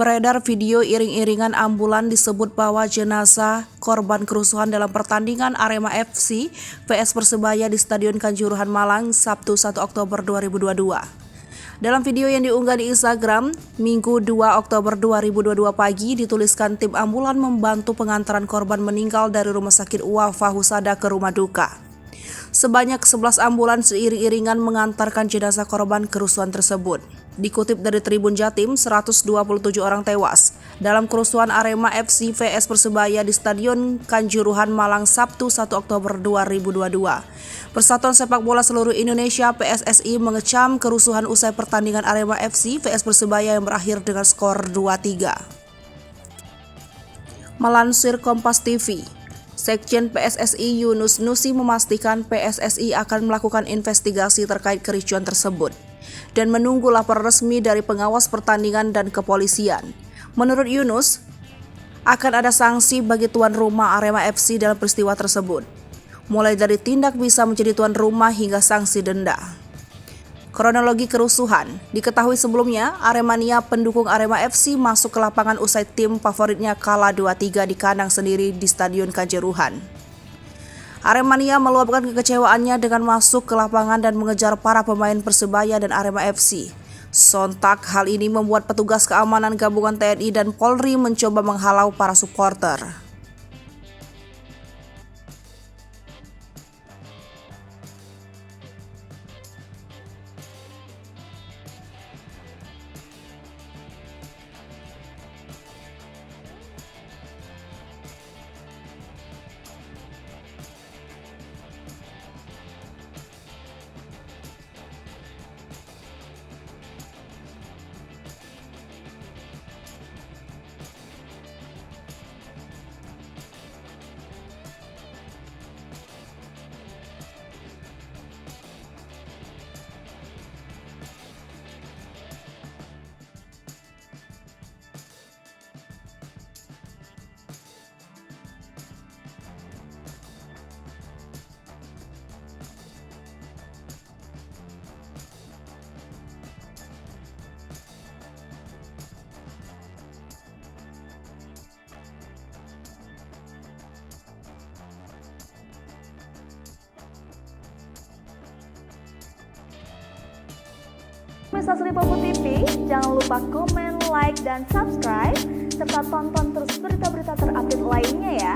Beredar video iring-iringan ambulan disebut bawa jenazah korban kerusuhan dalam pertandingan Arema FC vs Persebaya di Stadion Kanjuruhan Malang, Sabtu 1 Oktober 2022. Dalam video yang diunggah di Instagram, Minggu 2 Oktober 2022 pagi, dituliskan tim ambulan membantu pengantaran korban meninggal dari Rumah Sakit Wafa Husada ke rumah duka. Sebanyak 11 ambulans seiring-iringan mengantarkan jenazah korban kerusuhan tersebut. Dikutip dari Tribun Jatim, 127 orang tewas dalam kerusuhan Arema FC vs Persebaya di Stadion Kanjuruhan Malang Sabtu 1 Oktober 2022. Persatuan Sepak Bola Seluruh Indonesia PSSI mengecam kerusuhan usai pertandingan Arema FC vs Persebaya yang berakhir dengan skor 2-3. Melansir Kompas TV, Sekjen PSSI Yunus Nusi memastikan PSSI akan melakukan investigasi terkait kericuan tersebut dan menunggu laporan resmi dari pengawas pertandingan dan kepolisian. Menurut Yunus, akan ada sanksi bagi tuan rumah Arema FC dalam peristiwa tersebut, mulai dari tindak bisa menjadi tuan rumah hingga sanksi denda. Kronologi kerusuhan diketahui sebelumnya, Aremania pendukung Arema FC masuk ke lapangan usai tim favoritnya kalah 2-3 di kandang sendiri di Stadion Kanjuruhan. Aremania meluapkan kekecewaannya dengan masuk ke lapangan dan mengejar para pemain Persebaya dan Arema FC. Sontak hal ini membuat petugas keamanan gabungan TNI dan Polri mencoba menghalau para supporter. Pemirsa Sri Popo TV, jangan lupa komen, like, dan subscribe, serta tonton terus berita-berita terupdate lainnya ya.